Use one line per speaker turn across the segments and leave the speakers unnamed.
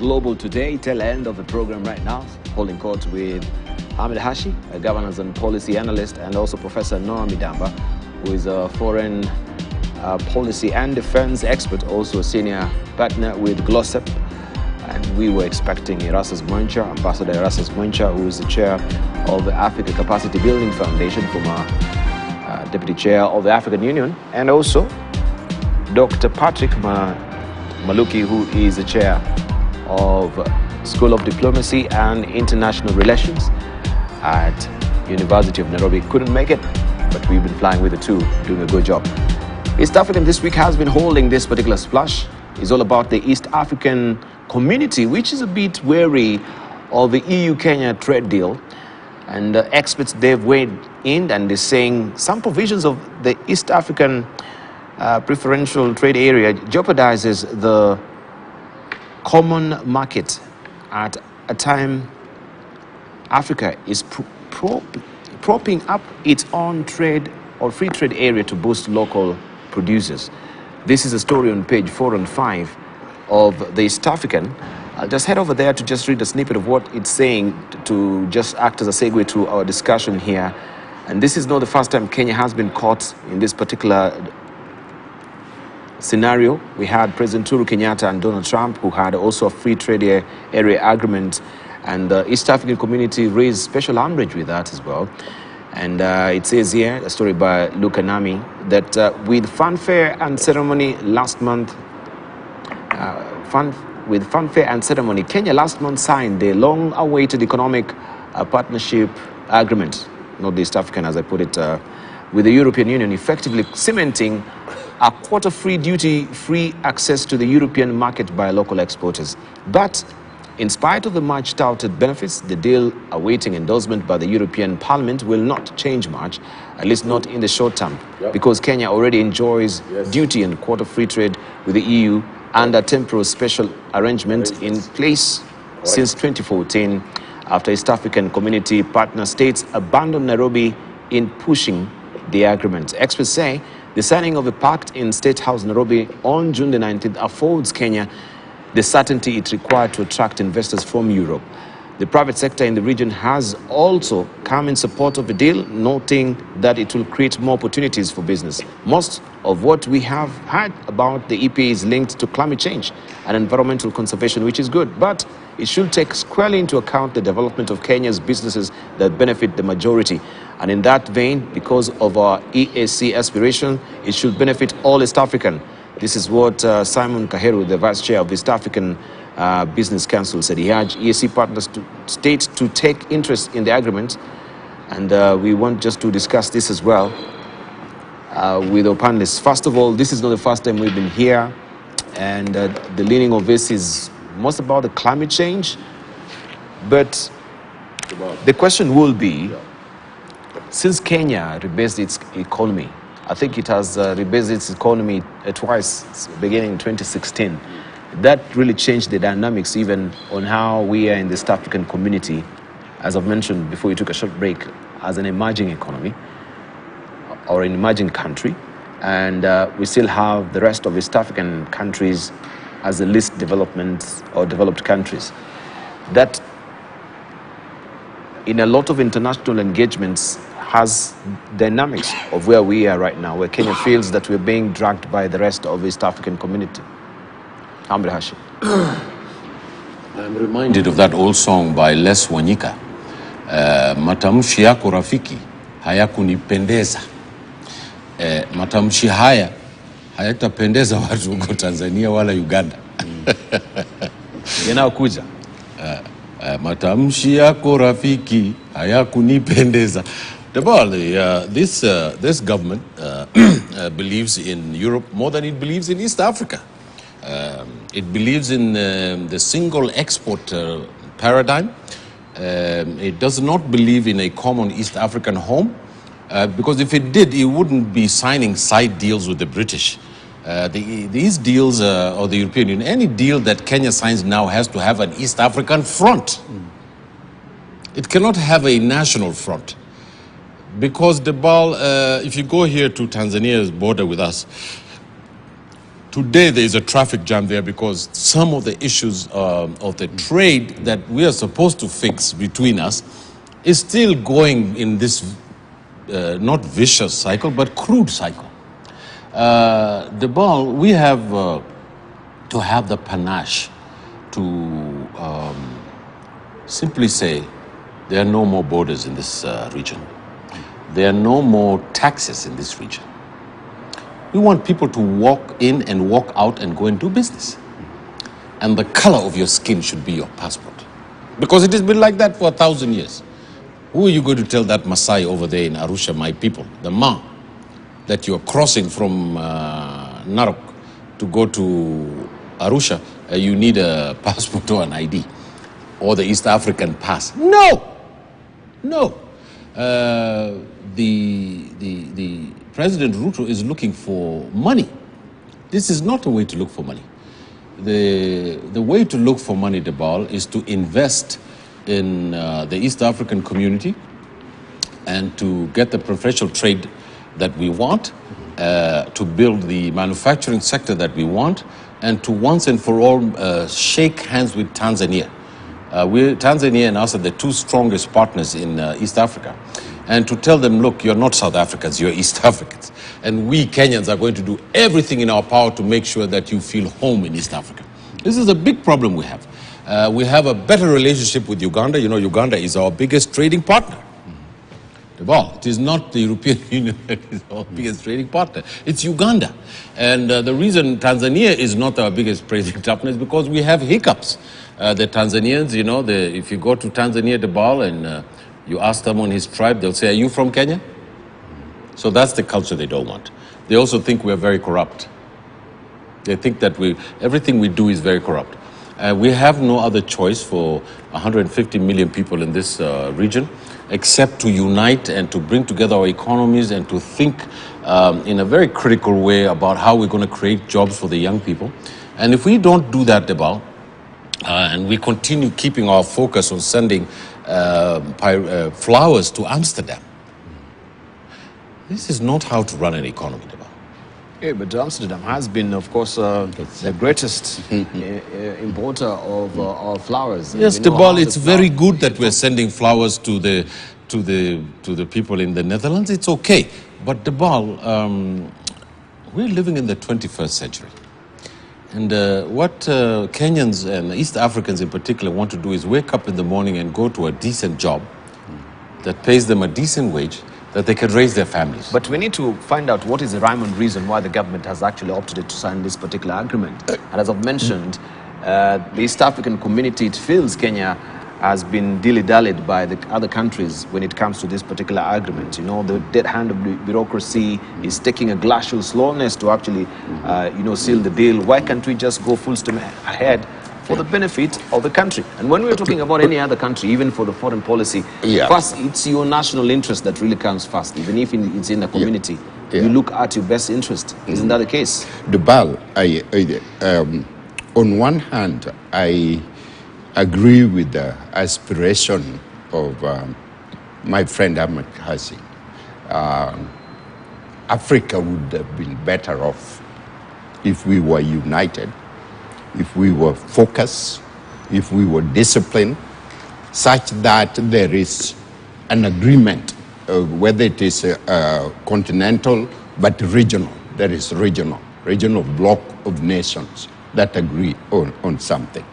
Global Today, tail end of the program right now, holding court with Ahmed Hashi, a governance and policy analyst, and also Professor Midamba, who is a foreign policy and defense expert, also a senior partner with GLOSEP. And we were expecting Erastus Mwencha, Ambassador Erastus Mwencha, who is the chair of the Africa Capacity Building Foundation, former deputy chair of the African Union, and also Dr. Patrick Maluki, who is the chair of School of Diplomacy and International Relations at University of Nairobi. Couldn't make it, but we've been flying with the two, doing a good job. East African this week has been holding this particular splash. It's all about the East African community, which is a bit wary of the EU-Kenya trade deal. And experts, they've weighed in and they're saying some provisions of the East African preferential trade area jeopardizes the common market at a time Africa is propping up its own trade or free trade area to boost local producers. This is a story on page 4 and 5 of the East African. I'll just head over there to just read a snippet of what it's saying to just act as a segue to our discussion here. And this is not the first time Kenya has been caught in this particular scenario. We had President Uhuru Kenyatta and Donald Trump, who had also a free trade area agreement, and the East African community raised special umbrage with that as well. And it says here, a story by Luke Anami, that with fanfare and ceremony last month, Kenya last month signed the long-awaited economic partnership agreement, not the East African as I put it, with the European Union, effectively cementing a quarter-free duty-free access to the European market by local exporters. But in spite of the much-touted benefits, the deal awaiting endorsement by the European Parliament will not change much, at least not in the short term, because Kenya already enjoys duty and quarter-free trade with the EU under temporary special arrangement in place since 2014, after East African community partner states abandoned Nairobi in pushing the agreement. Experts say the signing of the pact in State House Nairobi on June the 19th affords Kenya the certainty it required to attract investors from Europe. The private sector in the region has also come in support of the deal, noting that it will create more opportunities for business. Most of what we have heard about the EPA is linked to climate change and environmental conservation, which is good, but it should take squarely into account the development of Kenya's businesses that benefit the majority. And in that vein, because of our EAC aspiration, it should benefit all East African. This is what Simon Kaheru, the Vice Chair of East African Business Council, said. He urged EAC partners to states to take interest in the agreement. And we want just to discuss this as well with our panelists. First of all, this is not the first time we've been here. And the leaning of this is most about the climate change. But the question will be, since Kenya rebased its economy, I think it has rebased its economy twice, beginning in 2016. That really changed the dynamics even on how we are in the East African community, as I've mentioned before we took a short break, as an emerging economy or an emerging country. And we still have the rest of East African countries as the least development or developed countries. That in a lot of international engagements has dynamics of where we are right now, where Kenya feels that we're being dragged by the rest of the East African community. Ahmed Hashi.
I'm reminded of that old song by Les Wanyika. Matamshi yako rafiki hayakunipendeza. Matamshi haya hayatapendeza watu huko Tanzania wala Uganda.
Yanayokuja.
Matamshi yako rafiki hayakunipendeza. This government believes in Europe more than it believes in East Africa. It believes in the single export paradigm. It does not believe in a common East African home, because if it did, it wouldn't be signing side deals with the British. These deals, or the European Union, any deal that Kenya signs now has to have an East African front. It cannot have a national front. Because if you go here to Tanzania's border with us, Today there is a traffic jam there because some of the issues of the trade that we are supposed to fix between us is still going in this not vicious cycle but crude cycle. The ball, we have to have the panache to simply say there are no more borders in this region. There are no more taxes in this region. We want people to walk in and walk out and go and do business. And the color of your skin should be your passport. Because it has been like that for 1,000 years. Who are you going to tell that Maasai over there in Arusha, my people, the Ma, that you're crossing from Narok to go to Arusha, you need a passport or an ID? Or the East African pass? No! No. The President Ruto is looking for money. This is not a way to look for money. The way to look for money, Debal, is to invest in the East African community and to get the preferential trade that we want, to build the manufacturing sector that we want, and to once and for all shake hands with Tanzania. Tanzania and us are the two strongest partners in East Africa. And to tell them, look, you're not South Africans, you're East Africans. And we Kenyans are going to do everything in our power to make sure that you feel home in East Africa. This is a big problem we have. We have a better relationship with Uganda. You know, Uganda is our biggest trading partner. It is not the European Union that is our biggest trading partner. It's Uganda. And the reason Tanzania is not our biggest trading partner is because we have hiccups. The Tanzanians, you know, if you go to Tanzania, and you ask them on his tribe, they'll say, are you from Kenya? So that's the culture they don't want. They also think we're very corrupt. They think that everything we do is very corrupt. We have no other choice for 150 million people in this region except to unite and to bring together our economies and to think in a very critical way about how we're going to create jobs for the young people. And if we don't do that, Debal, and we continue keeping our focus on sending flowers to Amsterdam, this is not how to run an economy, Debal.
Yeah, but Amsterdam has been, of course, the greatest importer of flowers.
Yes, Debal, it's very good that we're sending flowers to the people in the Netherlands. It's okay, but Debal, we're living in the 21st century. And what Kenyans and East Africans in particular want to do is wake up in the morning and go to a decent job that pays them a decent wage, that they can raise their families.
But we need to find out what is the rhyme and reason why the government has actually opted to sign this particular agreement. And as I've mentioned, the East African community, it feels Kenya has been dilly-dallied by the other countries when it comes to this particular agreement. You know, the dead hand of bureaucracy is taking a glacial slowness to actually, seal the deal. Why can't we just go full steam ahead for the benefit of the country? And when we're talking about any other country, even for the foreign policy, first, it's your national interest that really comes first. Even if it's in a community, you look at your best interest. Isn't that the case?
Debal, on one hand, I agree with the aspiration of my friend Ahmed Hashi. Africa would have been better off if we were united, if we were focused, if we were disciplined, such that there is an agreement, whether it is continental but regional. There is regional bloc of nations that agree on something.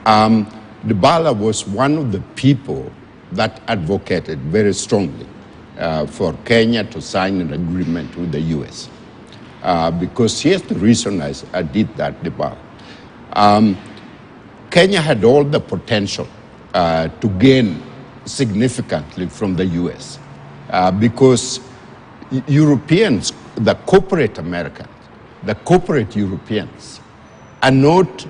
Debala was one of the people that advocated very strongly for Kenya to sign an agreement with the U.S. Because here's the reason I did that, Debala. Kenya had all the potential to gain significantly from the U.S. Because Europeans, the corporate Americans, the corporate Europeans are not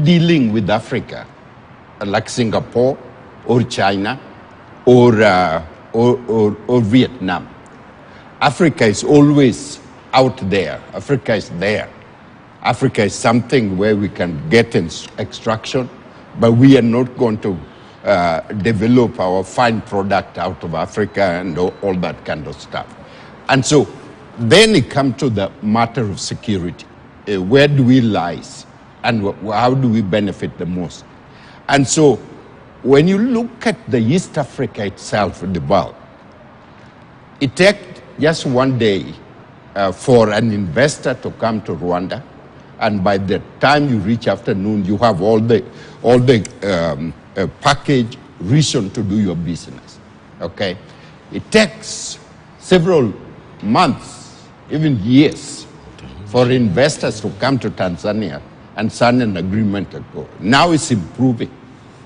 dealing with Africa like Singapore or China or Vietnam. Africa is always out there. Africa is there. Africa is something where we can get in extraction, but we are not going to develop our fine product out of Africa and all that kind of stuff. And so then it comes to the matter of security. where do we lies, and how do we benefit the most? And so, when you look at the East Africa itself, the bulk, it takes just one day for an investor to come to Rwanda, and by the time you reach afternoon, you have all the package reason to do your business. Okay, it takes several months, even years, for investors to come to Tanzania and sign an agreement to go. Now it's improving.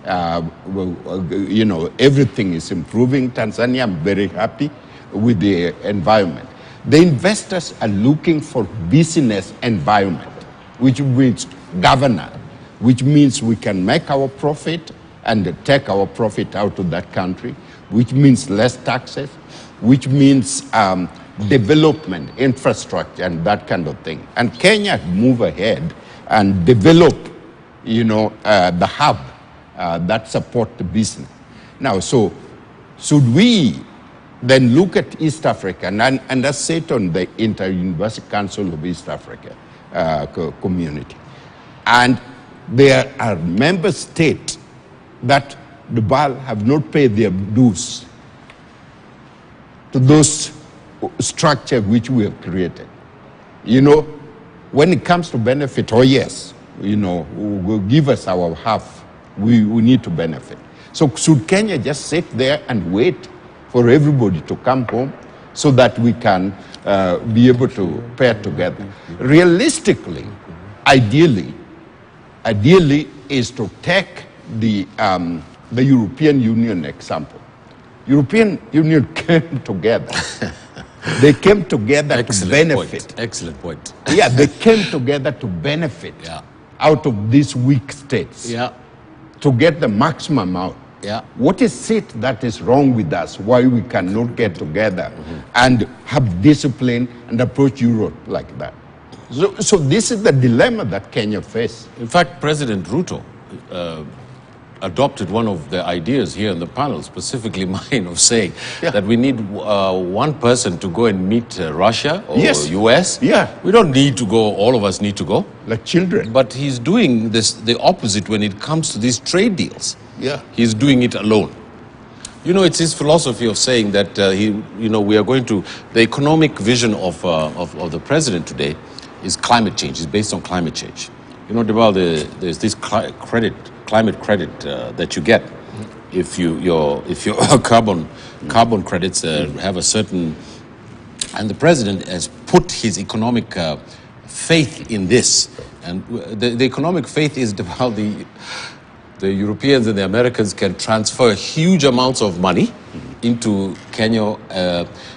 You know, everything is improving. Tanzania, I'm very happy with the environment. The investors are looking for business environment, which means governance, which means we can make our profit and take our profit out of that country, which means less taxes, which means development, infrastructure, and that kind of thing. And Kenya move ahead and develop, you know, the hub that support the business. Now, so should we then look at East Africa, and I sit on the Inter-University Council of East Africa community, and there are member states that the BAL have not paid their dues to those structures which we have created. You know, when it comes to benefit, oh yes, you know, will give us our half, we need to benefit. So should Kenya just sit there and wait for everybody to come home so that we can be able to pair together? Realistically, ideally is to take the European Union example. European Union came together. They came together to benefit.
Excellent point.
Yeah, they came together to benefit out of these weak states.
Yeah.
To get the maximum out.
Yeah.
What is it that is wrong with us? Why we cannot get together and have discipline and approach Europe like that? So this is the dilemma that Kenya faces.
In fact, President Ruto adopted one of the ideas here in the panel, specifically mine, of saying that we need one person to go and meet Russia or US.
Yeah.
We don't need to go, all of us need to go.
Like children.
But he's doing this the opposite when it comes to these trade deals.
Yeah.
He's doing it alone. You know, it's his philosophy of saying that we are going to, the economic vision of the president today is climate change. It's based on climate change. You know, there's this climate credit that you get if your carbon credits have a certain, and the president has put his economic faith in this, and the economic faith is how the Europeans and the Americans can transfer huge amounts of money into Kenya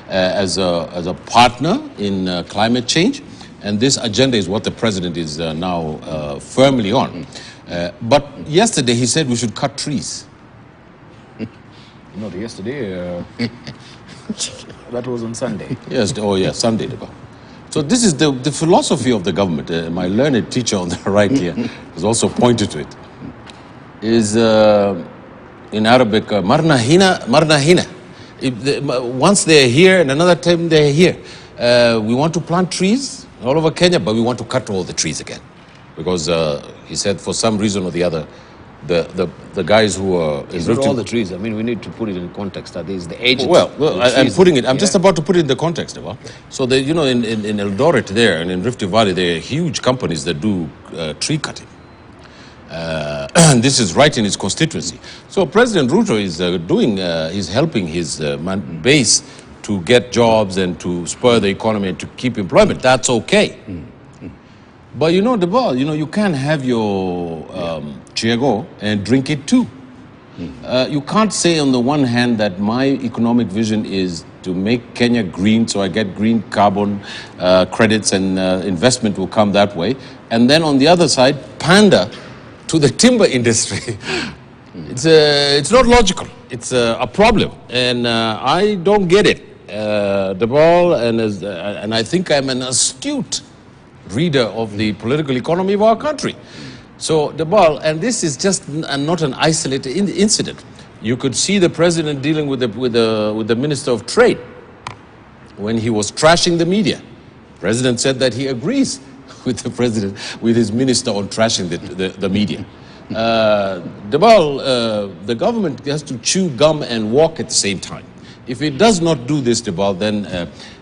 as a partner in climate change. And this agenda is what the president is now firmly on. But yesterday he said we should cut trees.
Not yesterday. That was on Sunday.
Yes, Sunday. So this is the philosophy of the government. My learned teacher on the right here has also pointed to it. Is in Arabic, marna hina. Once they're here and another time they're here. We want to plant trees all over Kenya, but we want to cut all the trees again. Because he said for some reason or the other, the guys who are...
It's not all the trees. I mean, we need to put it in context. That is the age.
Well, I'm just about to put it in the context. So, in Eldoret there and in Rift Valley, there are huge companies that do tree cutting. And this is right in his constituency. So President Ruto is helping his base to get jobs and to spur the economy and to keep employment. That's okay. But you can't have your chiego and drink it too. You can't say on the one hand that my economic vision is to make Kenya green, so I get green carbon credits and investment will come that way. And then on the other side, pander to the timber industry. It's not logical. It's a problem, and I don't get it. And I think I'm an astute reader of the political economy of our country. So and this is just not an isolated incident. You could see the president dealing with the Minister of Trade when he was trashing the media. The president said that he agrees with the president, with his minister on trashing the media. The government has to chew gum and walk at the same time. If it does not do this, Debal, then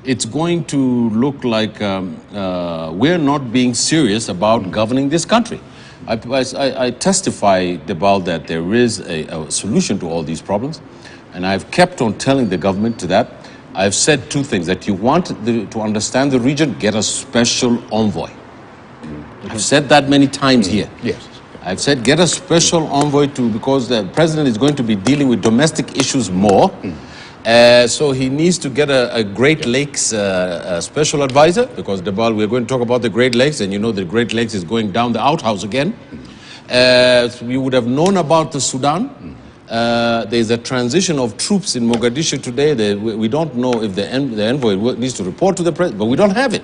it's going to look like we're not being serious about governing this country. I testify, Debal, that there is a solution to all these problems, and I've kept on telling the government to that. I've said two things: that you want to understand the region, get a special envoy. I've said that many times here.
Yes.
I've said get a special envoy because the president is going to be dealing with domestic issues more. So he needs to get a Great Lakes special advisor, because Debal, we're going to talk about the Great Lakes, and you know the Great Lakes is going down the outhouse again. So we would have known about the Sudan. There's a transition of troops in Mogadishu today. We don't know if the envoy needs to report to the president, but we don't have it.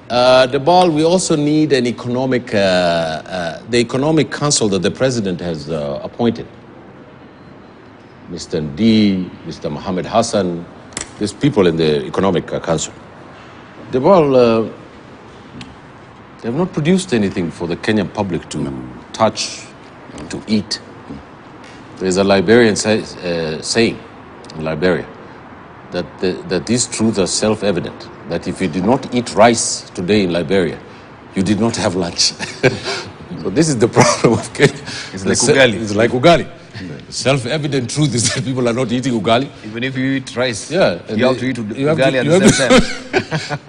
Debal, we also need an economic, the economic council that the president has appointed. Mr. Ndi, Mr. Mohammed Hassan, there's people in the economic council. Debal, they have not produced anything for the Kenyan public to touch, to eat. There's a Liberian saying in Liberia that these truths are self-evident, that if you did not eat rice today in Liberia, you did not have lunch. So this is the problem of Kenya.
It's like ugali.
It's like ugali. Self-evident truth is that people are not eating ugali.
Even if you eat rice,
Yeah,
you have to eat ugali at the same time.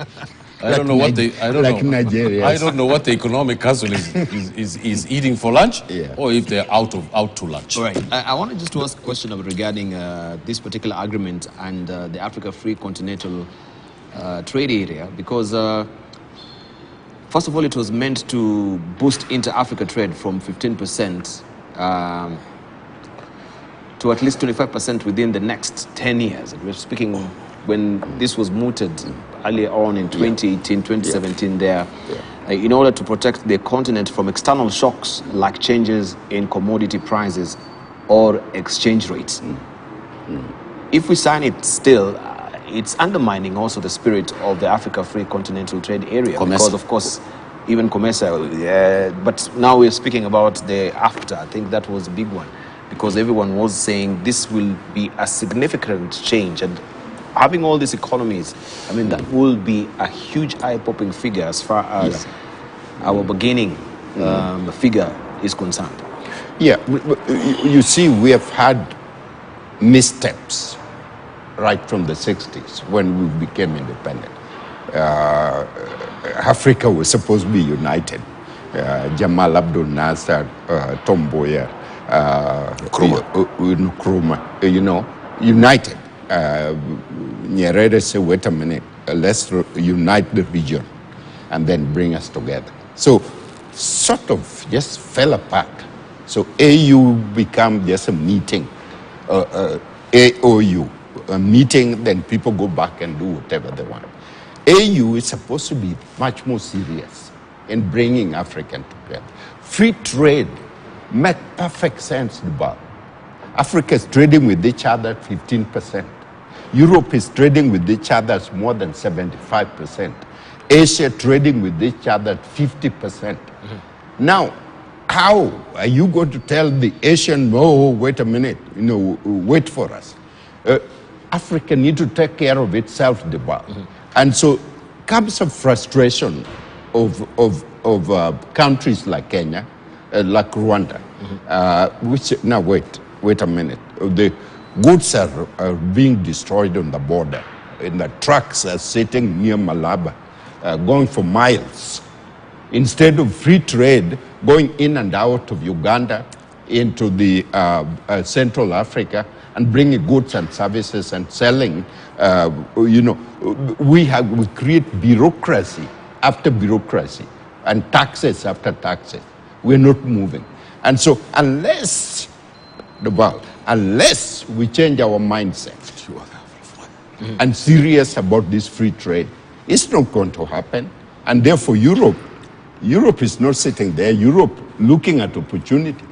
I don't know what
Nigeria.
I don't know what the economic council is eating for lunch,
Yeah.
or if they're out to lunch.
All right. I wanted just to ask a question regarding this particular agreement and the Africa Free Continental Trade Area, because first of all, it was meant to boost inter-Africa trade from 15% to at least 25% within the next 10 years. We're speaking when this was mooted earlier on in 2018, 2017 there, in order to protect the continent from external shocks like changes in commodity prices or exchange rates. If we sign it still, it's undermining also the spirit of the Africa Free Continental Trade Area.
COMESA.
Because, of course, even COMESA, but now we're speaking about the after. I think that was a big one, because everyone was saying this will be a significant change, and having all these economies, I mean, that will be a huge eye-popping figure as far as our beginning figure is concerned.
Yeah, you see, we have had missteps right from the 60s when we became independent. Africa was supposed to be united. Jamal Abdel Nasser, Tom Mboya, Nkrumah, you know, united. Nyerere said, wait a minute, let's unite the region and then bring us together. So sort of just fell apart. So AU became just a meeting, AOU, a meeting, then people go back and do whatever they want. AU is supposed to be much more serious in bringing Africans together. Free trade makes perfect sense, Dubai. Africa is trading with each other at 15%. Europe is trading with each other at more than 75%. Asia trading with each other at 50%. Now, how are you going to tell the Asian, oh, wait a minute, you know, wait for us? Africa needs to take care of itself, Dubai. And so comes a frustration of countries like Kenya, like Rwanda, which, now wait a minute. The goods are being destroyed on the border, and the trucks are sitting near Malaba, going for miles. Instead of free trade, going in and out of Uganda into the Central Africa and bringing goods and services and selling, you know, we create bureaucracy after bureaucracy and taxes after taxes. We're not moving. And so unless we change our mindset and serious about this free trade, it's not going to happen. And therefore Europe is not sitting there. Europe looking at opportunity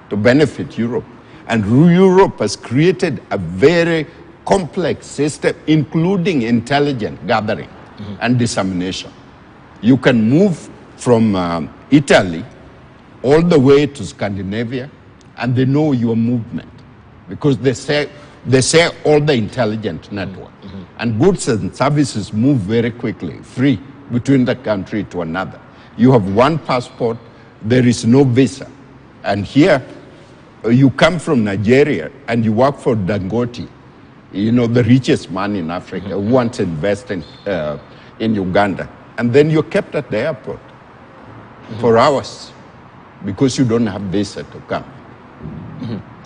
to benefit Europe. And Europe has created a very complex system, including intelligence gathering and dissemination. You can move from Italy all the way to Scandinavia, and they know your movement because they say all the intelligent network. And goods and services move very quickly, free between the country to another. You have one passport, there is no visa. And here, you come from Nigeria and you work for Dangote, you know, the richest man in Africa, who wants to invest in Uganda. And then you're kept at the airport for hours because you don't have visa to come.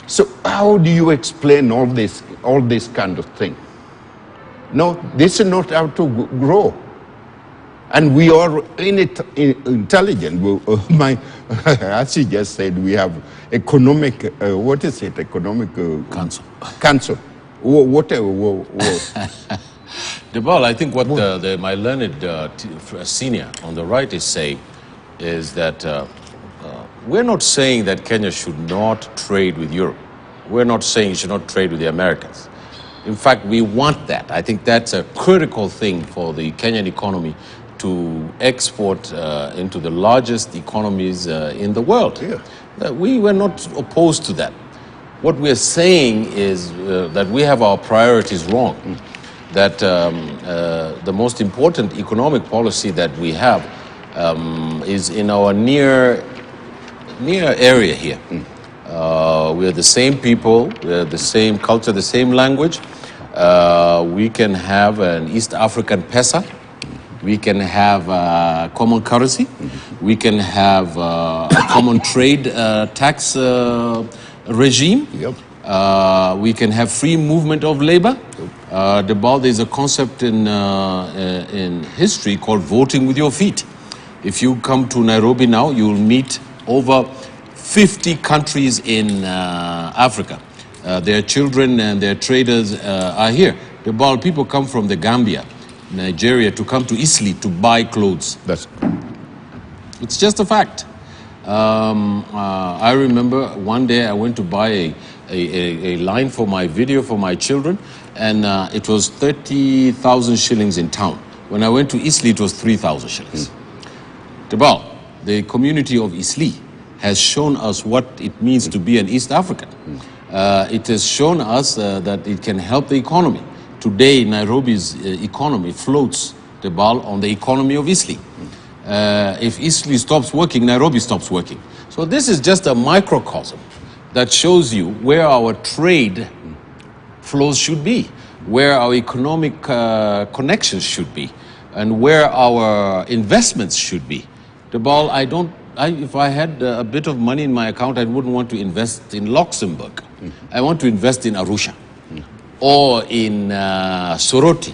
So how do you explain all this kind of thing? No, this is not how to grow. And we are intelligent. As he just said, we have economic, what is it, economic...
Council.
Council. Whatever.
Debal, I think what my learned senior on the right is saying is that we're not saying that Kenya should not trade with Europe. We're not saying it should not trade with the Americans. In fact, we want that. I think that's a critical thing for the Kenyan economy to export into the largest economies in the world. Yeah. We were not opposed to that. What we're saying is that we have our priorities wrong. That the most important economic policy that we have is in our near area here. We're the same people, we're the same culture, the same language. We can have an East African pesa. We can have a common currency. We can have a common trade tax regime. Yep. We can have free movement of labor. There's a concept in history called voting with your feet. If you come to Nairobi now, you will meet over 50 countries in Africa. Their children and their traders are here. People come from the Gambia, Nigeria, to come to Italy to buy clothes. It's just a fact. I remember one day I went to buy a line for my video for my children, and it was 30,000 shillings in town. When I went to Italy, it was 3,000 shillings. The community of Italy has shown us what it means to be an East African. It has shown us that it can help the economy. Today, Nairobi's economy floats the ball on the economy of Italy. If Italy stops working, Nairobi stops working. So this is just a microcosm that shows you where our trade flows should be, where our economic connections should be, and where our investments should be. If I had a bit of money in my account, I wouldn't want to invest in Luxembourg. I want to invest in Arusha or in Soroti.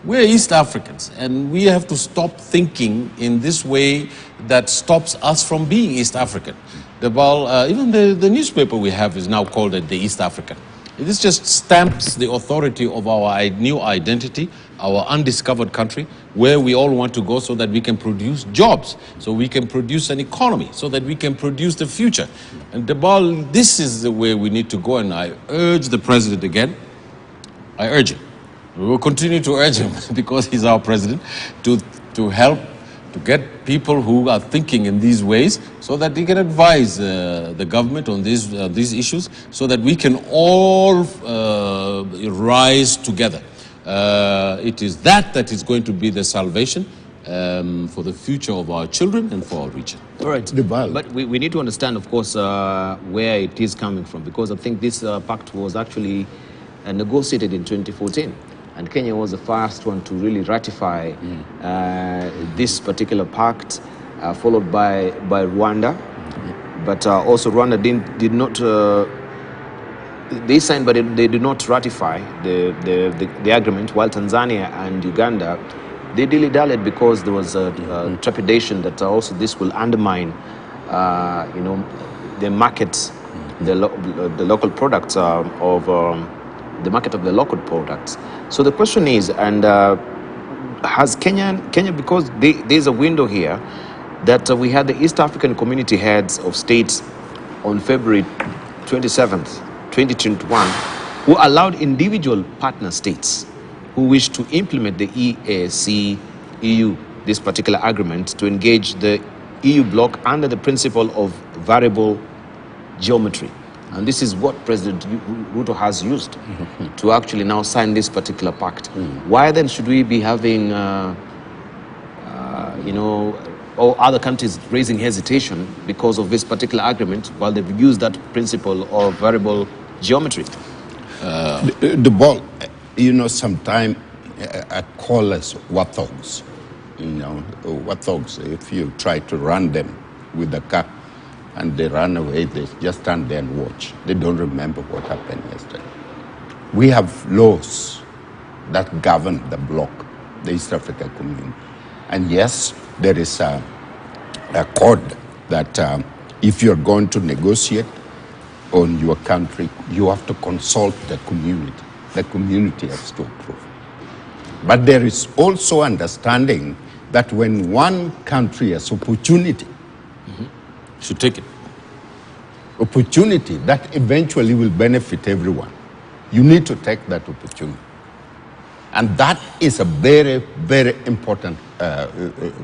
We're East Africans, and we have to stop thinking in this way that stops us from being East African. Even the newspaper we have is now called the East African. This just stamps the authority of our new identity, our undiscovered country, where we all want to go so that we can produce jobs, so we can produce an economy, so that we can produce the future. And this is the way we need to go, and I urge the president again. I urge him. We will continue to urge him because he's our president to help to get people who are thinking in these ways so that they can advise the government on these issues so that we can all rise together. It is that is going to be the salvation for the future of our children and for our region.
All right. But we need to understand, of course, where it is coming from, because I think this pact was actually negotiated in 2014. And Kenya was the first one to really ratify this particular pact, followed by Rwanda. But also Rwanda did not, they signed, but they did not ratify the agreement, while Tanzania and Uganda, they dilly-dallied because there was a trepidation that also this will undermine, the market, the local products the market of the local products. So the question is, and has Kenya, because there's a window here that we had the East African Community Heads of States on February 27th, 2021, who allowed individual partner states who wish to implement the EAC EU this particular agreement to engage the EU bloc under the principle of variable geometry. And this is what President Ruto has used to actually now sign this particular pact. Why then should we be having, all other countries raising hesitation because of this particular agreement while they've used that principle of variable geometry?
The ball, sometimes I call us wathogs. Wathogs, if you try to run them with a car and they run away, they just stand there and watch. They don't remember what happened yesterday. We have laws that govern the bloc, the East Africa Community. And yes, there is a code that if you're going to negotiate on your country, you have to consult the community. The community has to approve. But there is also understanding that when one country has opportunity,
should take it.
Opportunity that eventually will benefit everyone, you need to take that opportunity. And that is a very, very important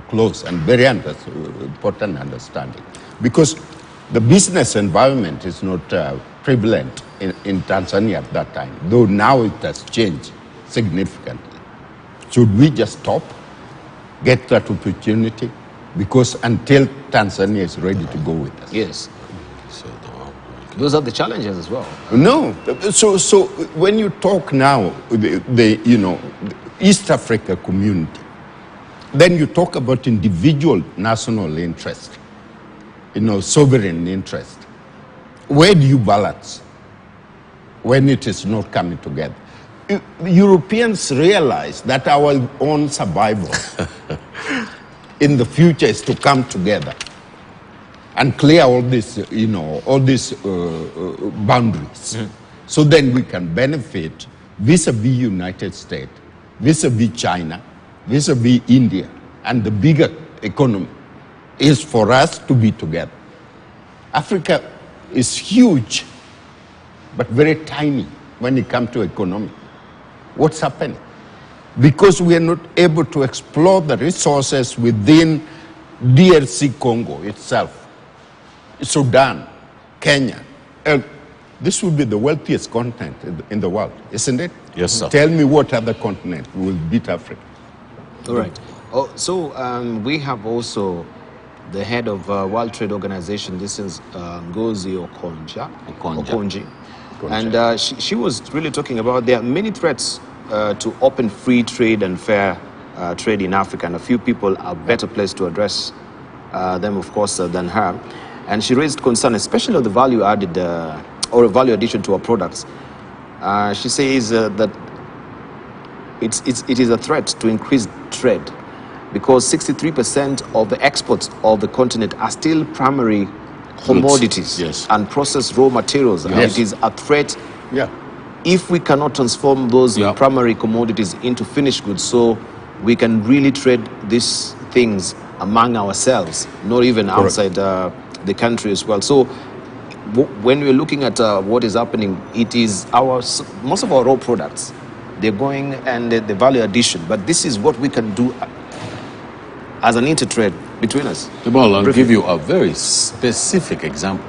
clause and very important understanding. Because the business environment is not prevalent in Tanzania at that time, though now it has changed significantly. Should we just stop, get that opportunity? Because until Tanzania is ready to go with us.
Yes. Those are the challenges as well.
No. So when you talk now, the East Africa community, then you talk about individual national interest, sovereign interest. Where do you balance when it is not coming together? Europeans realize that our own survival in the future is to come together and clear all these, boundaries. So then we can benefit vis-a-vis United States, vis-a-vis China, vis-a-vis India, and the bigger economy is for us to be together. Africa is huge, but very tiny when it comes to economy. What's happening? Because we are not able to explore the resources within DRC Congo itself, Sudan, Kenya. This will be the wealthiest continent in the world, isn't it?
Yes, sir.
Tell me what other continent will beat Africa.
All right. So we have also the head of World Trade Organization. This is Ngozi Okonjo. And she was really talking about there are many threats to open free trade and fair trade in Africa, and a few people are better placed to address them, of course, than her. And she raised concern, especially of the value added or value addition to our products. She says that it is a threat to increased trade because 63% of the exports of the continent are still primary commodities and processed raw materials. And it is a threat if we cannot transform those primary commodities into finished goods, so we can really trade these things among ourselves, not even outside the country as well. So when we're looking at what is happening, it is most of our raw products, they're going and the value addition, but this is what we can do as an intertrade between us.
Well, I'll give you a very specific example.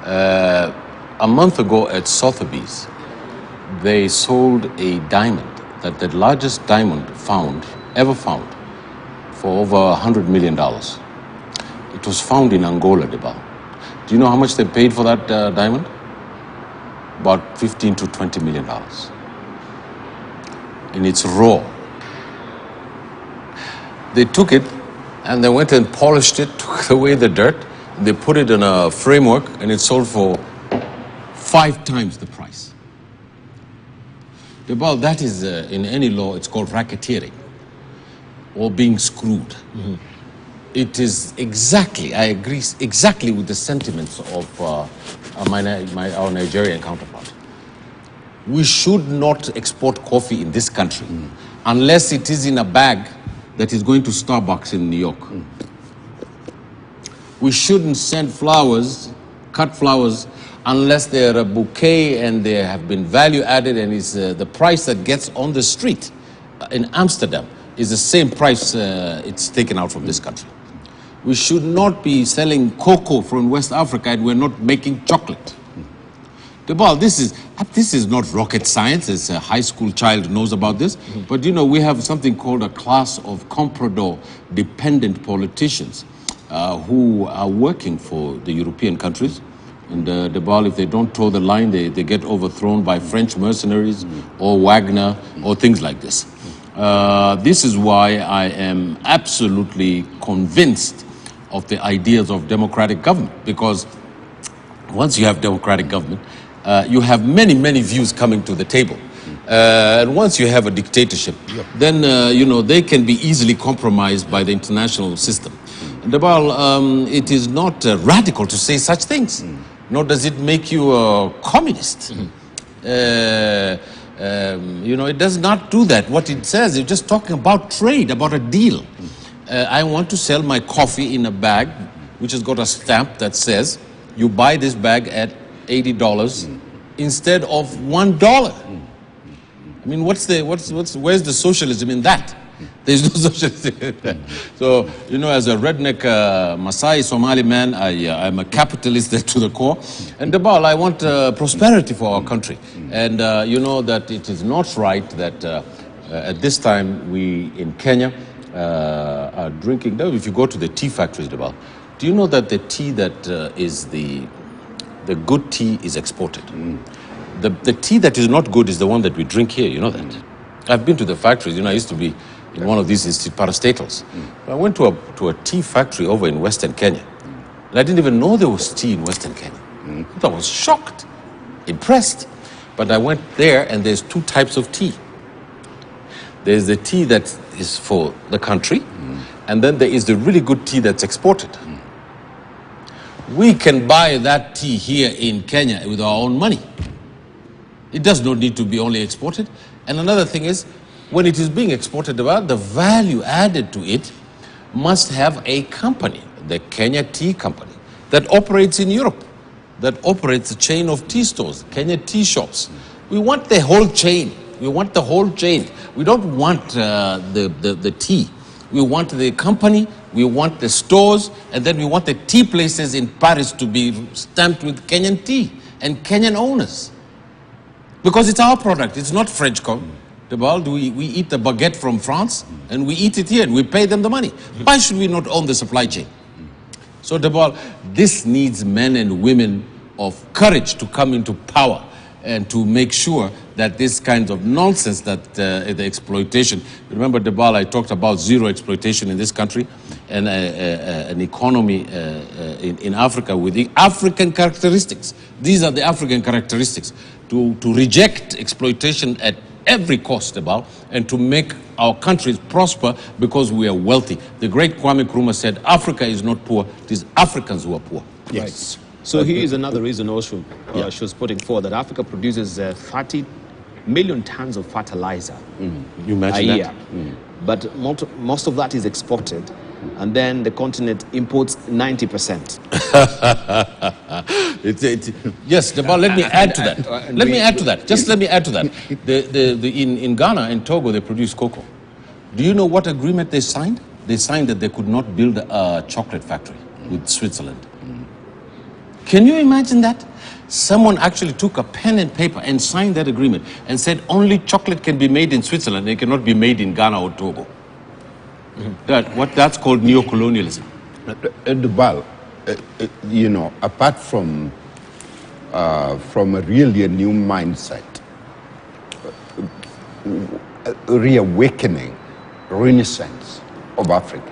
A month ago at Sotheby's, they sold a diamond, that the largest diamond ever found, for over $100 million. It was found in Angola, Debal. Do you know how much they paid for that diamond? About $15 to $20 million. And it's raw. They took it and they went and polished it, took away the dirt, they put it in a framework, and it sold for 5 times the price. Debal, that is, in any law, it's called racketeering or being screwed. It is exactly, I agree exactly with the sentiments of our Nigerian counterpart. We should not export coffee in this country unless it is in a bag that is going to Starbucks in New York. We shouldn't send flowers, cut flowers, unless they're a bouquet and they have been value added and is the price that gets on the street in Amsterdam is the same price it's taken out from this country. We should not be selling cocoa from West Africa and we're not making chocolate. Debal, this is not rocket science, as a high school child knows about this, but you know, we have something called a class of comprador-dependent politicians who are working for the European countries. And Debal, if they don't toe the line, they get overthrown by French mercenaries or Wagner or things like this. This is why I am absolutely convinced of the ideas of democratic government, because once you have democratic government, you have many views coming to the table. And once you have a dictatorship, then you know, they can be easily compromised by the international system. Debal, it is not radical to say such things, nor does it make you a communist. You know, it does not do that. What it says, it's just talking about trade, about a deal. I want to sell my coffee in a bag which has got a stamp that says you buy this bag at $80 instead of $1. I mean, where's the socialism in that? There's no socialism in that. So, you know, as a redneck Maasai Somali man, I'm a capitalist to the core. And Debal, I want prosperity for our country. And you know that it is not right that at this time we in Kenya are drinking. Now, if you go to the tea factories, Debal, do you know that the tea that is the good tea is exported? The tea that is not good is the one that we drink here, you know that. I've been to the factories, you know, I used to be in one of these parastatals. I went to a tea factory over in Western Kenya. And I didn't even know there was tea in Western Kenya. I was shocked, impressed. But I went there and there's two types of tea. There's the tea that is for the country, and then there is the really good tea that's exported. We can buy that tea here in Kenya with our own money. It does not need to be only exported. And another thing is, when it is being exported, the value added to it must have a company, the Kenya Tea Company, that operates in Europe, that operates a chain of tea stores, Kenya tea shops. We want the whole chain. We want the whole chain. We don't want the tea. We want the company, we want the stores, and then we want the tea places in Paris to be stamped with Kenyan tea and Kenyan owners. Because it's our product, it's not French. We eat the baguette from France and we eat it here and we pay them the money. Why should we not own the supply chain? So Debal, this needs men and women of courage to come into power and to make sure that this kind of nonsense, that the exploitation, remember Debal, I talked about zero exploitation in this country and an economy in Africa with the African characteristics. These are the African characteristics. To reject exploitation at every cost, Debal, and to make our countries prosper because we are wealthy. The great Kwame Nkrumah said, Africa is not poor, it is Africans who are poor.
Yes. Right. So here is another reason also she was putting forward, that Africa produces 30 million tons of fertilizer
You imagine
a year.
that?
But most of that is exported, and then the continent imports 90%.
Yes, Debal, let me add to that. Let me add to that. Just let me add to that. In Ghana and Togo, they produce cocoa. Do you know what agreement they signed? They signed that they could not build a chocolate factory with Switzerland. Can you imagine that? Someone actually took a pen and paper and signed that agreement and said only chocolate can be made in Switzerland, it cannot be made in Ghana or Togo. That's called neocolonialism.
Debal, you know, apart from a really new mindset, reawakening, renaissance of Africa,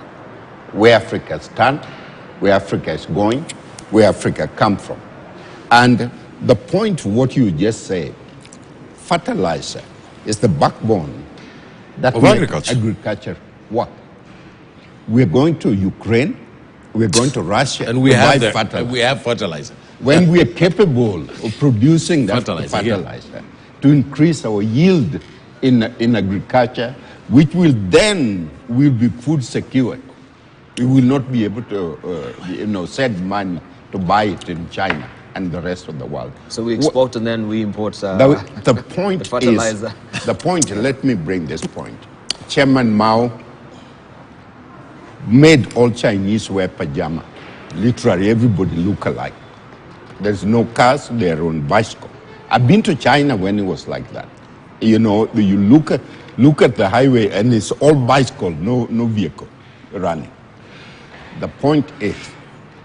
where Africa stands, where Africa is going, where Africa come from. And the point, what you just said, fertilizer is the backbone that makes agriculture work. We're going to Ukraine, we're going to Russia,
and we have fertilizer.
When we are capable of producing that fertilizer to increase our yield in agriculture, which will be food secured. We will not be able to send money to buy it in China and the rest of the world.
So we export and then we import
the point
the fertilizer.
The point, let me bring this point. Chairman Mao made all Chinese wear pajama. Literally, everybody look alike. There's no cars, they're on bicycle. I've been to China when it was like that. You know, you look at the highway and it's all bicycle, no vehicle running. The point is,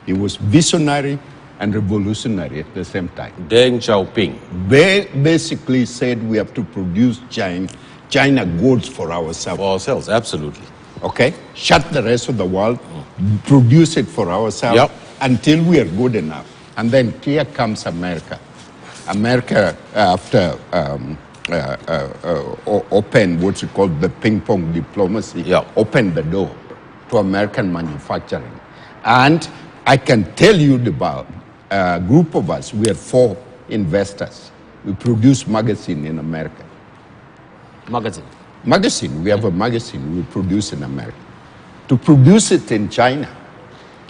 he was visionary and revolutionary at the same time.
Deng Xiaoping.
They basically said we have to produce China goods for ourselves.
For ourselves, absolutely.
Okay? Shut the rest of the world, produce it for ourselves until we are good enough. And then here comes America. America, after opened what's called the ping pong diplomacy, opened the door to American manufacturing. And I can tell you about a group of us, we are 4 investors. We produce magazine in America. Magazine, we have a magazine we produce in America. To produce it in China,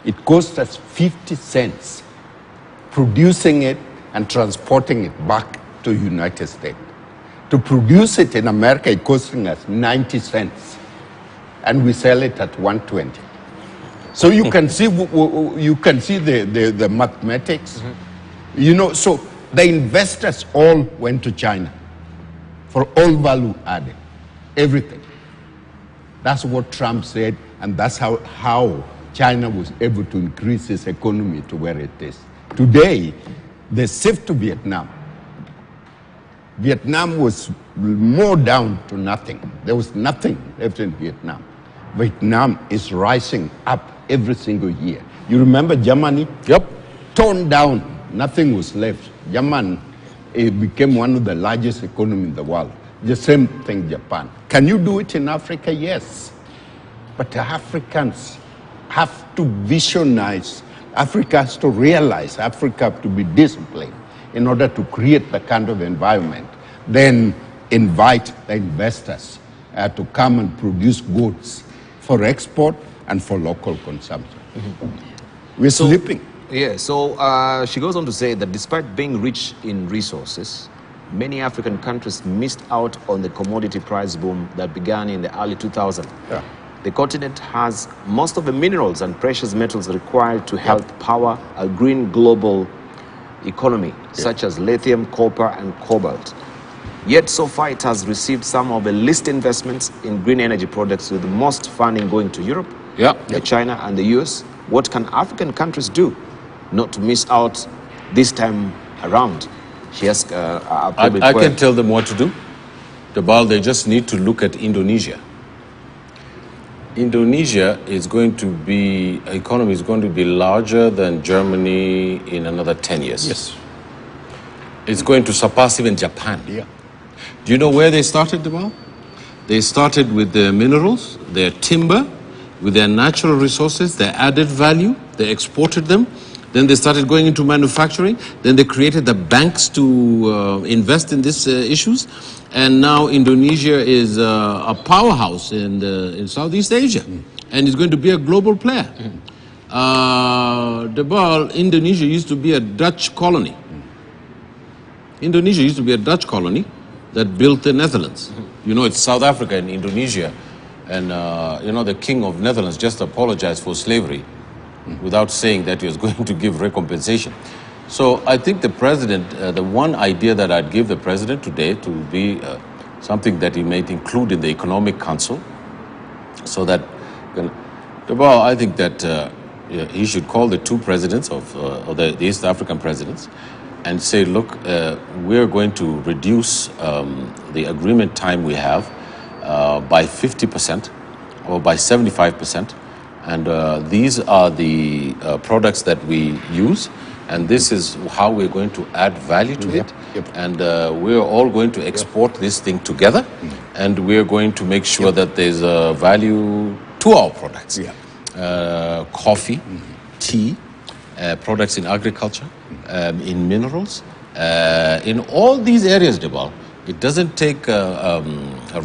it costs us 50 cents producing it and transporting it back to the United States. To produce it in America, it's costing us 90 cents. And we sell it at 120. So you can see the mathematics. You know, so the investors all went to China for all value added, everything. That's what Trump said, and that's how China was able to increase its economy to where it is. Today, they shift to Vietnam. Vietnam was more down to nothing. There was nothing left in Vietnam. Vietnam is rising up every single year. You remember Germany? Toned down, nothing was left. Germany became one of the largest economies in the world. The same thing, Japan. Can you do it in Africa? Yes. But Africans have to visionize. Africa has to realize, Africa has to be disciplined in order to create the kind of environment. Then invite the investors to come and produce goods for export and for local consumption. We're sleeping.
Yeah, so she goes on to say that despite being rich in resources, many African countries missed out on the commodity price boom that began in the early 2000s. The continent has most of the minerals and precious metals required to help power a green global economy, such as lithium, copper, and cobalt. Yet so far it has received some of the least investments in green energy products, with the most funding going to Europe, China, and the US. What can African countries do not to miss out this time around? She asked
I can tell them what to do. They just need to look at Indonesia. Indonesia is going to be, economy is going to be larger than Germany in another 10 years.
Yes.
It's going to surpass even Japan. Do you know where they started, Debal? They started with their minerals, their timber, with their natural resources, their added value. They exported them. Then they started going into manufacturing. Then they created the banks to invest in these issues. And now Indonesia is a powerhouse in Southeast Asia. And it's going to be a global player. Indonesia used to be a Dutch colony. Indonesia used to be a Dutch colony that built the Netherlands. You know, it's South Africa and Indonesia. And, you know, the king of Netherlands just apologized for slavery without saying that he was going to give recompensation. So I think the president, the one idea that I'd give the president today to be something that he might include in the Economic Council, so that, I think that he should call the 2 presidents of the East African presidents and say, look, we're going to reduce the agreement time we have by 50% or by 75%. And these are the products that we use, and this is how we're going to add value to it. And we're all going to export this thing together, and we're going to make sure that there's a value to our products. Coffee, tea, products in agriculture, in minerals, in all these areas, Debal. It doesn't take a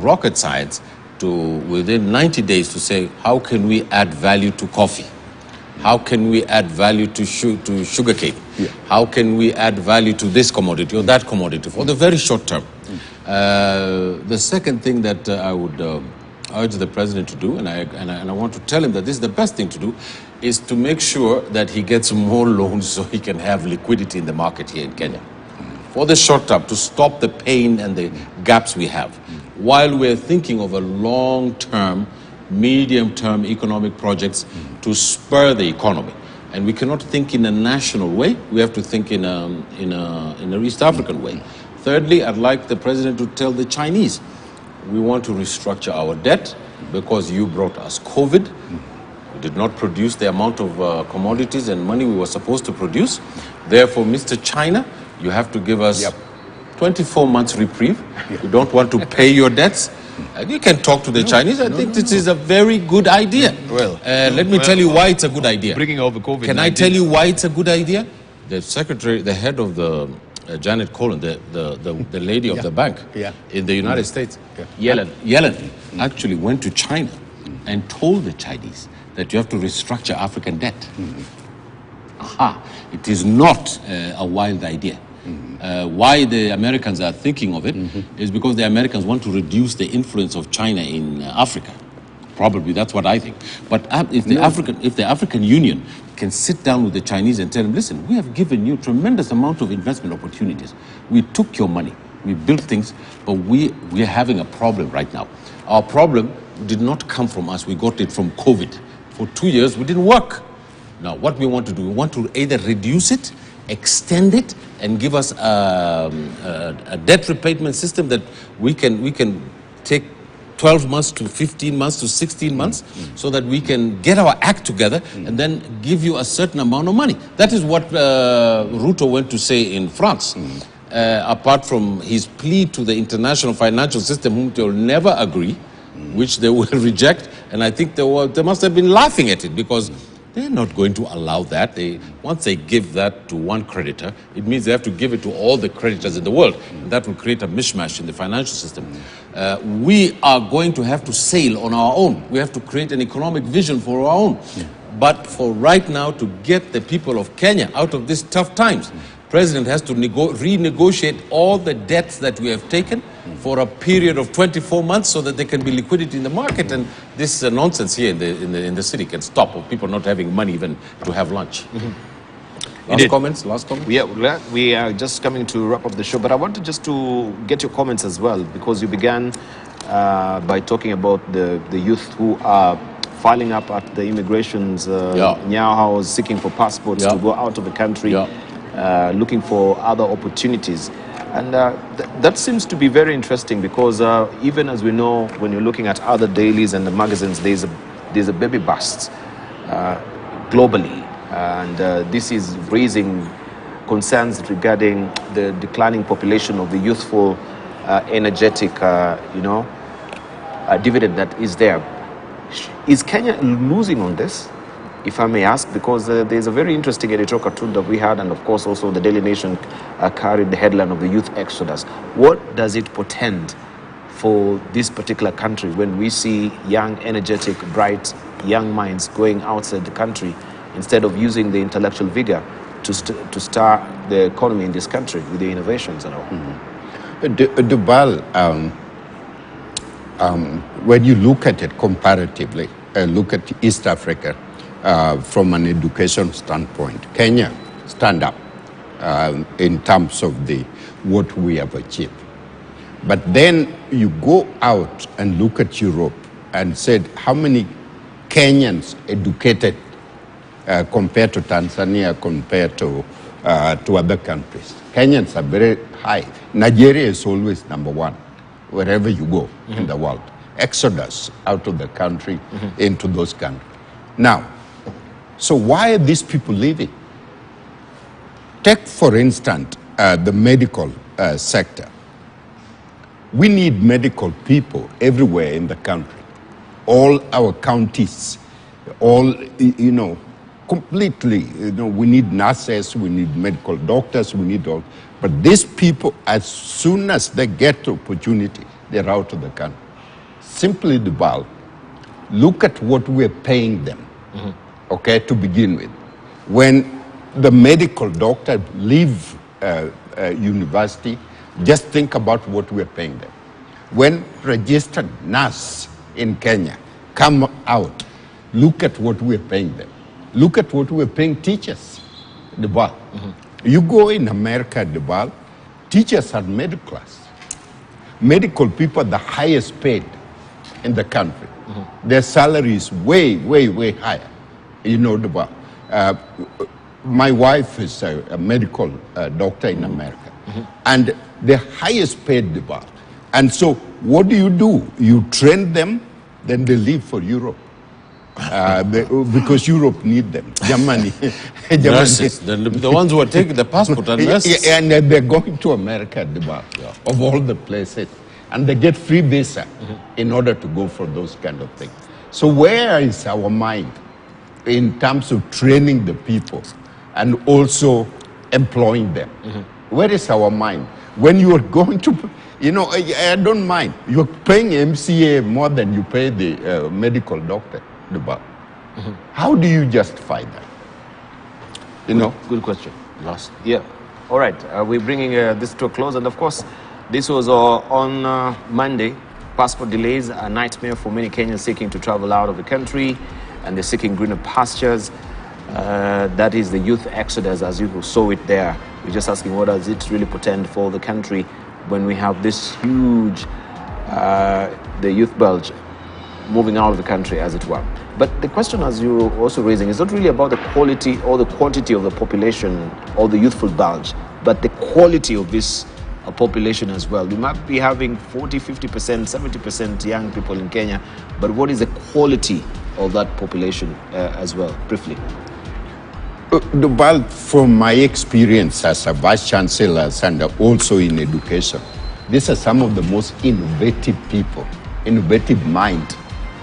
rocket science to, within 90 days, to say, how can we add value to coffee? How can we add value to sugarcane? How can we add value to this commodity or that commodity for the very short term? The second thing that I would urge the president to do, and I want to tell him that this is the best thing to do, is to make sure that he gets more loans so he can have liquidity in the market here in Kenya. For the short term, to stop the pain and the gaps we have, while we're thinking of a long-term, medium-term economic projects to spur the economy. And we cannot think in a national way. We have to think in a East African way. Thirdly, I'd like the president to tell the Chinese, we want to restructure our debt because you brought us COVID. We did not produce the amount of commodities and money we were supposed to produce. Therefore, Mr. China, you have to give us 24 months reprieve. We don't want to pay your debts. And you can talk to the Chinese. I think this is a very good idea. Well, let me tell you why it's a good idea.
Bringing over COVID-19.
Can I tell you why it's a good idea? The secretary, the head of the Janet Collins, the lady of the bank in the United States, Yellen, actually went to China and told the Chinese that you have to restructure African debt. Aha! It is not a wild idea. Why the Americans are thinking of it is because the Americans want to reduce the influence of China in Africa. Probably that's what I think. But if the African Union can sit down with the Chinese and tell them, listen, we have given you tremendous amount of investment opportunities. We took your money, we built things, but we are having a problem right now. Our problem did not come from us. We got it from COVID. For 2 years, we didn't work. Now, what we want to do, we want to either reduce it, extend it, and give us a debt repayment system that we can take 12 months to 15 months to 16 months so that we can get our act together and then give you a certain amount of money. That is what Ruto went to say in France. Apart from his plea to the international financial system, whom they will never agree, which they will reject, and I think they must have been laughing at it because they're not going to allow that. Once they give that to one creditor, it means they have to give it to all the creditors in the world. And that will create a mishmash in the financial system. We are going to have to sail on our own. We have to create an economic vision for our own. But for right now, to get the people of Kenya out of these tough times, President has to renegotiate all the debts that we have taken for a period of 24 months so that there can be liquidity in the market, and this nonsense here in the city can stop of people not having money even to have lunch. Last comments?
Yeah, we are just coming to wrap up the show, but I wanted just to get your comments as well, because you began by talking about the youth who are filing up at the immigrations, Nyao House, seeking for passports to go out of the country, looking for other opportunities. And that seems to be very interesting because even as we know, when you're looking at other dailies and the magazines, there's a baby bust globally. And this is raising concerns regarding the declining population of the youthful, energetic, dividend that is there. Is Kenya losing on this, if I may ask? Because there's a very interesting editorial cartoon that we had, and of course also the Daily Nation carried the headline of the youth exodus. What does it portend for this particular country when we see young, energetic, bright, young minds going outside the country instead of using the intellectual vigor to start the economy in this country with the innovations and all?
Dubal, when you look at it comparatively, look at East Africa from an education standpoint, Kenya stand up in terms of what we have achieved. But then you go out and look at Europe and said, how many Kenyans educated compared to Tanzania, compared to other countries? Kenyans are very high. Nigeria is always number one, wherever you go in the world. Exodus out of the country into those countries. Now, so why are these people leaving? Take, for instance, the medical sector. We need medical people everywhere in the country. All our counties, completely, we need nurses, we need medical doctors, we need all. But these people, as soon as they get the opportunity, they're out of the country. Simply, Dubal, look at what we're paying them, okay, to begin with. When the medical doctor leave university, just think about what we're paying them. When registered nurse in Kenya come out, look at what we're paying them. Look at what we're paying teachers, the bar. You go in America, the bar, teachers are middle class. Medical people are the highest paid in the country. Their salary is way, way, way higher. You know, the bar. My wife is a medical doctor in America, and the highest paid the bar. And so what do? You train them, then they leave for Europe. Because Europe need them. Germany.
Nurses, the ones who are taking the passport are nurses.
And they're going to America at the bar, of all the places. And they get free visa in order to go for those kind of things. So where is our mind in terms of training the people and also employing them? Where is our mind? When you are going to, you know, I don't mind. You're paying MCA more than you pay the medical doctor. How do you justify that? You know?
Good question. Last. Yeah. All right. We're bringing this to a close. And of course, this was on Monday. Passport delays are a nightmare for many Kenyans seeking to travel out of the country, and they're seeking greener pastures. That is the youth exodus, as you saw it there. We're just asking, what does it really portend for the country when we have this huge, the youth bulge moving out of the country, as it were. But the question, as you're also raising, is not really about the quality or the quantity of the population or the youthful bulge, but the quality of this population as well. We might be having 40, 50%, 70% young people in Kenya, but what is the quality of that population as well, briefly?
Well, from my experience as a vice chancellor and also in education, these are some of the most innovative people, innovative mind.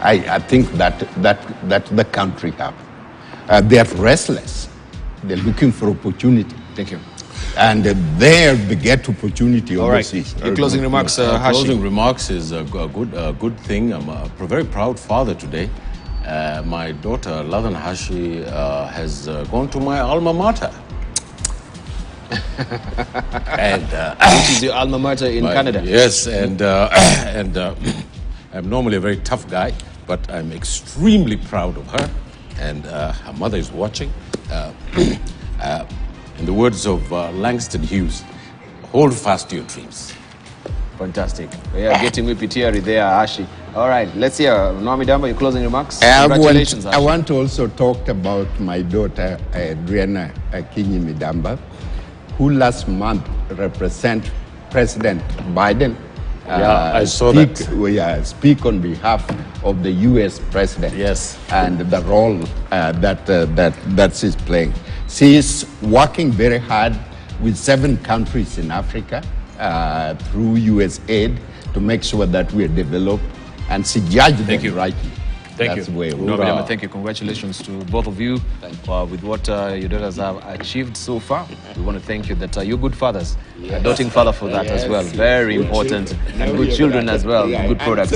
I think that the country have. They are restless. They're looking for opportunity.
Thank you.
And there they get opportunity overseas.
Your closing remarks, Hashi.
Closing remarks is a good thing. I'm a very proud father today. My daughter, Ladan Hashi, has gone to my alma mater.
And which is your alma mater in Canada?
Yes, and I'm normally a very tough guy, but I'm extremely proud of her, and her mother is watching. In the words of Langston Hughes, hold fast to your dreams.
Fantastic. We are getting whippy teary there, Hashi. All right, let's hear Midamba, your closing remarks.
Congratulations, I want to also talk about my daughter, Adriana Akinyi Midamba, who last month represent President Biden.
I saw that.
Speak on behalf of the U.S. president.
Yes.
And the role that she's playing. She is working very hard with 7 countries in Africa through U.S. aid to make sure that we are developed, and she judged them rightly.
Thank you.
Thank you. Congratulations to both of you with what your daughters have achieved so far. We want to thank you that you're good fathers. A doting father for that as well. Very important. And good children as well. Good products.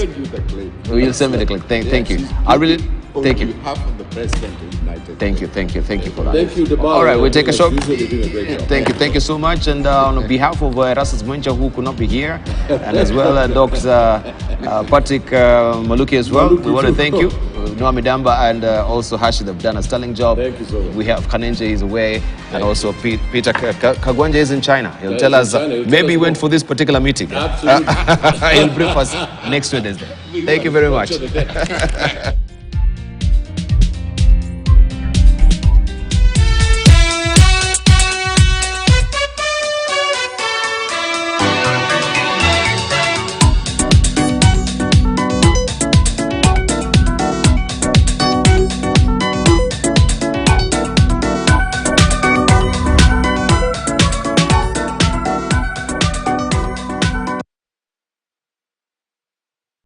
You'll send me the clip. Thank you. I really thank you.
On behalf of the President of the United States.
Thank you for that.
Thank you,
All right, we'll take a short.
Thank
you so much. And on behalf of Erastus Mwencha, who could not be here, and as well Dr. Patrick Maluki as well, we want to thank you. Noah Midamba and also Hashi, they've done a sterling job.
Thank you so much.
We have Kanenje is away, and also Peter Kagwanja is in China. He'll tell us, maybe he went for this particular meeting.
Absolutely.
He'll brief us next Wednesday. Thank you very much.